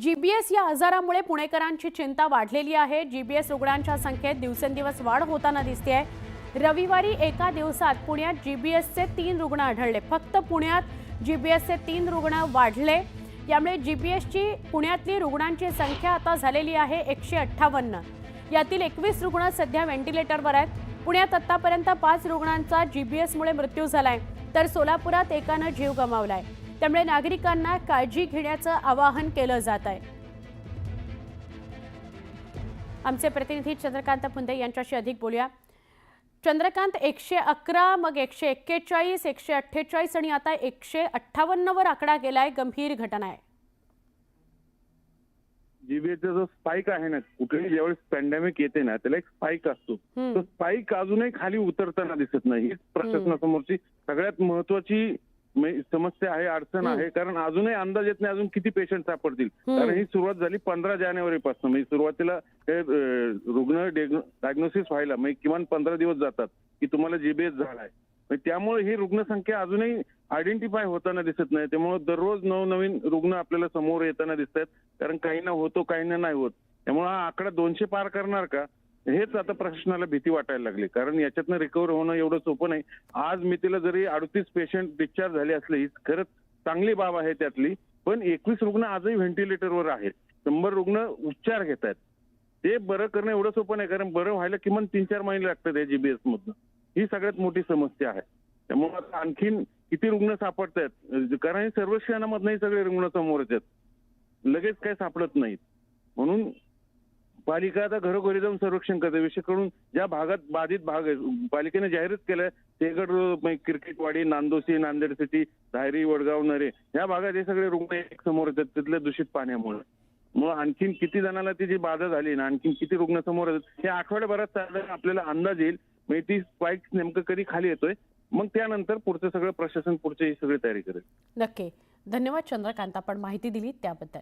GBS या आजारामुळे पुणेकरांची चिंता वाढलेली आहे। जीबीएस रुग्णांच्या संख्येत दिवसेंदिवस वाढ होताना दिसतेय। रविवारी एका दिवसात पुण्यात जीबीएसचे 3 रुग्ण आढळले। फक्त पुण्यात जीबीएसचे 3 रुग्ण वाढले। यामुळे जीबीएसची पुण्यातली रुग्णांची संख्या आता झालेली आहे 158। यातील 21 रुग्ण सध्या व्हेंटिलेटरवर आहेत। पुण्यात आतापर्यंत 5 रुग्णांचा जीबीएसमुळे मृत्यू झालाय, तर सोलापुरात एकाने जीव गमावलाय। त्यामुळे नागरिकांना काळजी घेण्याचं आवाहन केलं जात आहे। आमचे प्रतिनिधी चंद्रकांत पुंदे यांच्याशी अधिक बोलूया। चंद्रकांत, 111, मग 141, 148 आणि आता 158 वर आकडा गेलाय। गंभीर घटना आहे। जीबीएसचा जो स्पाइक आहे ना, कुठेही ज्यावेळेस पॅन्डेमिक येते ना, त्याला एक स्पाइक असतो। तो स्पाइक अजूनही खाली उतरताना दिसत नाही। ही प्रशासनासमोरची सगळ्यात महत्त्वाची समस्या आहे, अडचण आहे। कारण अजूनही अंदाज येत नाही अजून किती पेशंट सापडतील। कारण ही सुरुवात झाली 15 जानेवारीपासून। म्हणजे सुरुवातीला रुग्ण डायग्नोसिस व्हायला किमान 15 दिवस जातात की तुम्हाला जीबीएस झालाय। त्यामुळे ही रुग्णसंख्या अजूनही आयडेंटिफाय होताना दिसत नाही। त्यामुळे दररोज नवनवीन रुग्ण आपल्याला समोर येताना दिसत आहेत। कारण काहींना होतो, काहींना नाही होत। त्यामुळे हा आकडा 200 पार करणार का, हेच आता प्रशासनाला भीती वाटायला लागली। कारण याच्यातनं रिकव्हर होणं एवढं सोपं नाही। आज मितीला जरी 38 पेशंट डिस्चार्ज झाले असले, ही खरंच चांगली बाब आहे त्यातली, पण 21 रुग्ण आजही व्हेंटिलेटरवर आहेत। 100 रुग्ण उपचार घेत आहेत। ते बरं करणं एवढं सोपं नाही, कारण बरं व्हायला किमान 3-4 महिने लागतात या जीबीएस मधनं। ही सगळ्यात मोठी समस्या आहे। त्यामुळे आता आणखीन किती रुग्ण सापडत आहेत, कारण सर्वेक्षणामधनंही सगळे रुग्ण समोर येतात, लगेच काही सापडत नाहीत। म्हणून पालिका आता घरोघरी जाऊन सर्वेक्षण करते। विशेष करून ज्या भागात बाधित भाग आहे, पालिकेने जाहीरच केलंय, तेगड, क्रिकेटवाडी, नांदोशी, नांदेड सिटी, धायरी, वडगाव, नरे या भागात हे सगळे रुग्ण एक समोर येतात तिथल्या दूषित पाण्यामुळे। मग आणखीन किती जणांना ती जी बाधा झाली ना, आणखीन किती रुग्ण समोर येतात हे आठवड्याभरात साधारण आपल्याला अंदाज येईल। म्हणजे ती स्पाइक नेमकं कधी खाली येतोय, मग त्यानंतर पुढचं सगळं प्रशासन पुढची ही सगळी तयारी करेल। नक्की। धन्यवाद चंद्रकांत, आपण माहिती दिली त्याबद्दल।